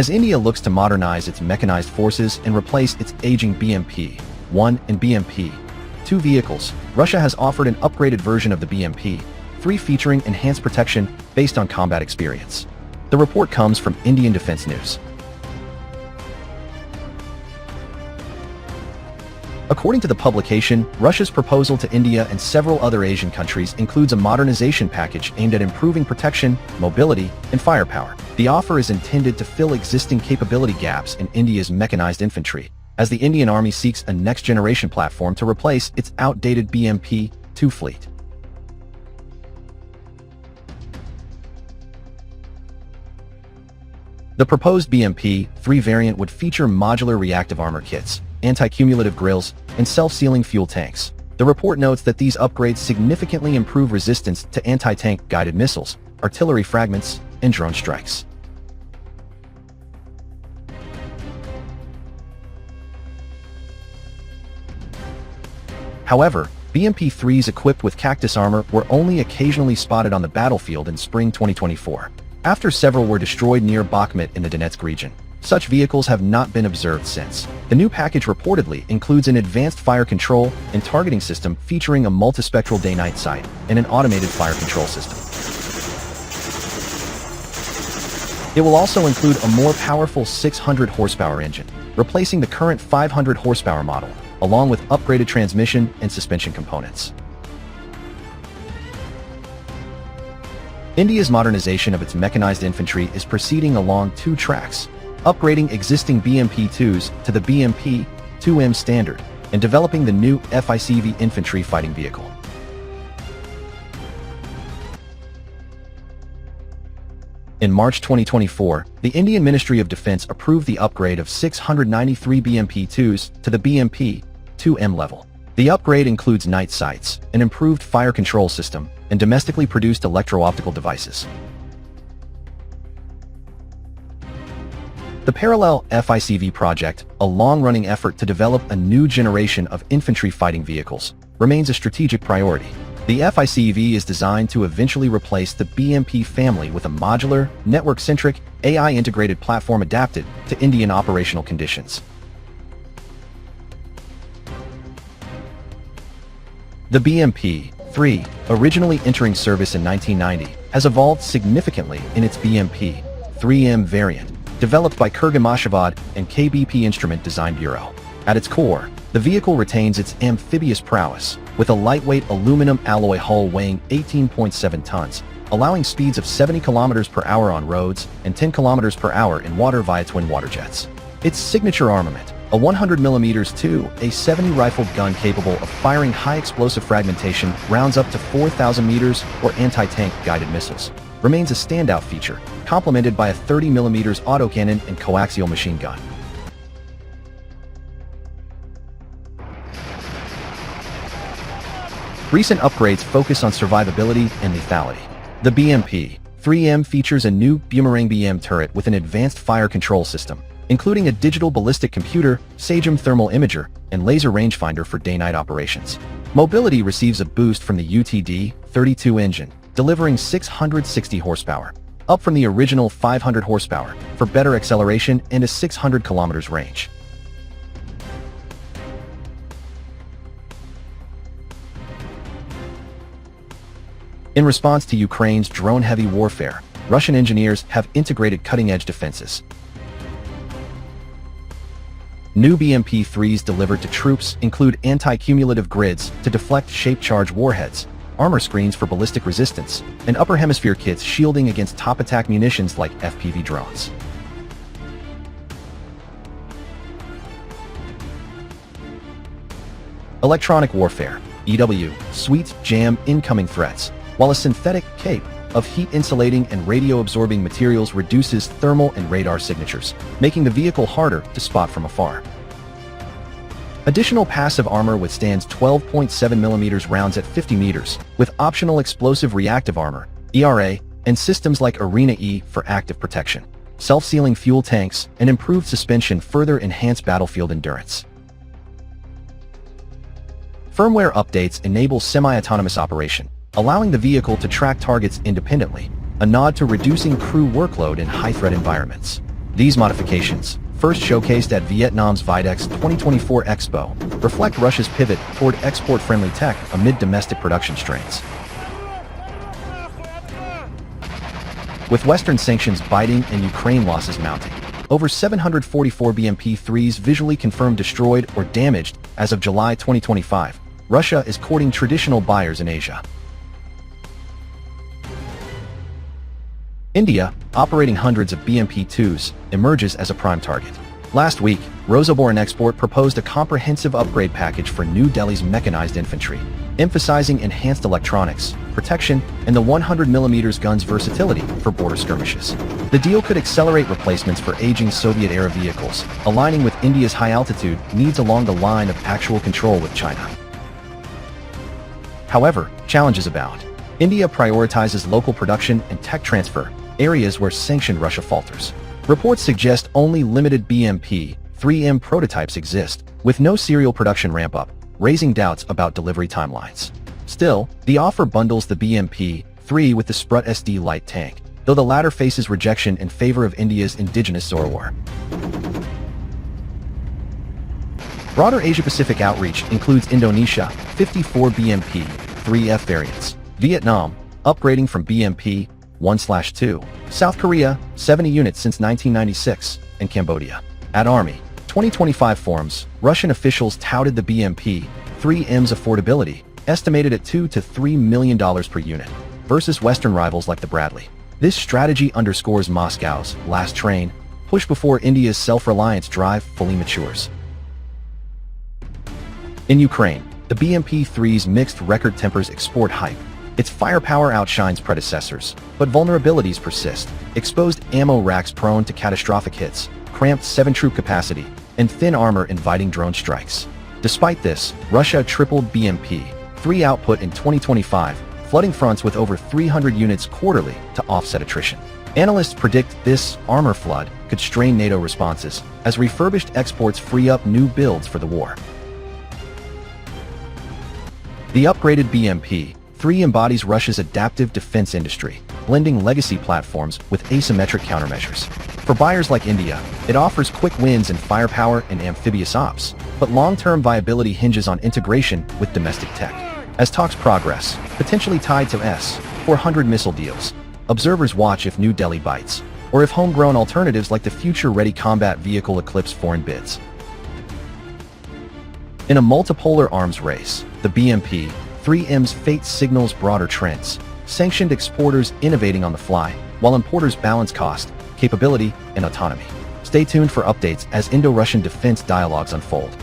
As India looks to modernize its mechanized forces and replace its aging BMP-1 and BMP-2 vehicles, Russia has offered an upgraded version of the BMP-3 featuring enhanced protection based on combat experience. The report comes from Indian Defense News. According to the publication, Russia's proposal to India and several other Asian countries includes a modernization package aimed at improving protection, mobility, and firepower. The offer is intended to fill existing capability gaps in India's mechanized infantry, as the Indian Army seeks a next-generation platform to replace its outdated BMP-2 fleet. The proposed BMP-3 variant would feature modular reactive armor kits, anti-cumulative grills, and self-sealing fuel tanks. The report notes that these upgrades significantly improve resistance to anti-tank guided missiles, artillery fragments, and drone strikes. However, BMP-3s equipped with Cactus armor were only occasionally spotted on the battlefield in spring 2024. After several were destroyed near Bakhmut in the Donetsk region, such vehicles have not been observed since. The new package reportedly includes an advanced fire control and targeting system featuring a multispectral day-night sight and an automated fire control system. It will also include a more powerful 600 horsepower engine, replacing the current 500 horsepower model, along with upgraded transmission and suspension components. India's modernization of its mechanized infantry is proceeding along two tracks: upgrading existing BMP-2s to the BMP-2M standard, and developing the new FICV infantry fighting vehicle. In March 2024, the Indian Ministry of Defense approved the upgrade of 693 BMP-2s to the BMP-2M level. The upgrade includes night sights, an improved fire control system, and domestically produced electro-optical devices. The Parallel FICV project, a long-running effort to develop a new generation of infantry fighting vehicles, remains a strategic priority. The FICV is designed to eventually replace the BMP family with a modular, network-centric, AI-integrated platform adapted to Indian operational conditions. The BMP-3, originally entering service in 1990, has evolved significantly in its BMP-3M variant, developed by Kurgamashavad and KBP Instrument Design Bureau. At its core, the vehicle retains its amphibious prowess, with a lightweight aluminum alloy hull weighing 18.7 tons, allowing speeds of 70 km per hour on roads and 10 km per hour in water via twin water jets. Its signature armament, a 100mm .2A70 rifled gun capable of firing high-explosive fragmentation rounds up to 4,000 meters or anti-tank guided missiles, remains a standout feature, complemented by a 30mm autocannon and coaxial machine gun. Recent upgrades focus on survivability and lethality. The BMP-3M features a new Boomerang BM turret with an advanced fire control system, including a digital ballistic computer, SAGEM thermal imager, and laser rangefinder for day-night operations. Mobility receives a boost from the UTD-32 engine, delivering 660 horsepower, up from the original 500 horsepower, for better acceleration and a 600 kilometers range. In response to Ukraine's drone-heavy warfare, Russian engineers have integrated cutting-edge defenses. New BMP-3s delivered to troops include anti-cumulative grids to deflect shape-charge warheads, armor screens for ballistic resistance, and upper hemisphere kits shielding against top-attack munitions like FPV drones. Electronic warfare, EW, suites jam incoming threats, while a synthetic cape of heat-insulating and radio-absorbing materials reduces thermal and radar signatures, making the vehicle harder to spot from afar. Additional passive armor withstands 12.7mm rounds at 50 meters, with optional explosive reactive armor, ERA, and systems like Arena E for active protection. Self-sealing fuel tanks and improved suspension further enhance battlefield endurance. Firmware updates enable semi-autonomous operation, allowing the vehicle to track targets independently, a nod to reducing crew workload in high-threat environments. These modifications, first showcased at Vietnam's Videx 2024 Expo, reflect Russia's pivot toward export-friendly tech amid domestic production strains. With Western sanctions biting and Ukraine losses mounting, over 744 BMP-3s visually confirmed destroyed or damaged as of July 2025, Russia is courting traditional buyers in Asia. India, operating hundreds of BMP-2s, emerges as a prime target. Last week, Rosoboronexport proposed a comprehensive upgrade package for New Delhi's mechanized infantry, emphasizing enhanced electronics, protection, and the 100mm gun's versatility for border skirmishes. The deal could accelerate replacements for aging Soviet-era vehicles, aligning with India's high-altitude needs along the line of actual control with China. However, challenges abound. India prioritizes local production and tech transfer, areas where sanctioned Russia falters. Reports suggest only limited BMP-3M prototypes exist, with no serial production ramp-up, raising doubts about delivery timelines. Still, the offer bundles the BMP-3 with the Sprut SD light tank, though the latter faces rejection in favor of India's indigenous Zorawar. Broader Asia-Pacific outreach includes Indonesia, 54 BMP-3F variants, Vietnam, upgrading from BMP-1/2, South Korea, 70 units since 1996, and Cambodia. At Army 2025 forums, Russian officials touted the BMP-3M's affordability, estimated at $2 to $3 million per unit, versus Western rivals like the Bradley. This strategy underscores Moscow's last train, push before India's self-reliance drive fully matures. In Ukraine, the BMP-3's mixed record tempers export hype. Its firepower outshines predecessors, but vulnerabilities persist. Exposed ammo racks prone to catastrophic hits, cramped 7-troop capacity, and thin armor inviting drone strikes. Despite this, Russia tripled BMP-3 output in 2025, flooding fronts with over 300 units quarterly to offset attrition. Analysts predict this armor flood could strain NATO responses, as refurbished exports free up new builds for the war. The upgraded BMP-3 embodies Russia's adaptive defense industry, blending legacy platforms with asymmetric countermeasures. For buyers like India, it offers quick wins in firepower and amphibious ops, but long-term viability hinges on integration with domestic tech. As talks progress, potentially tied to S-400 missile deals, observers watch if New Delhi bites, or if homegrown alternatives like the future-ready combat vehicle eclipse foreign bids. In a multipolar arms race, the BMP-3M's fate signals broader trends, sanctioned exporters innovating on the fly, while importers balance cost, capability, and autonomy. Stay tuned for updates as Indo-Russian defense dialogues unfold.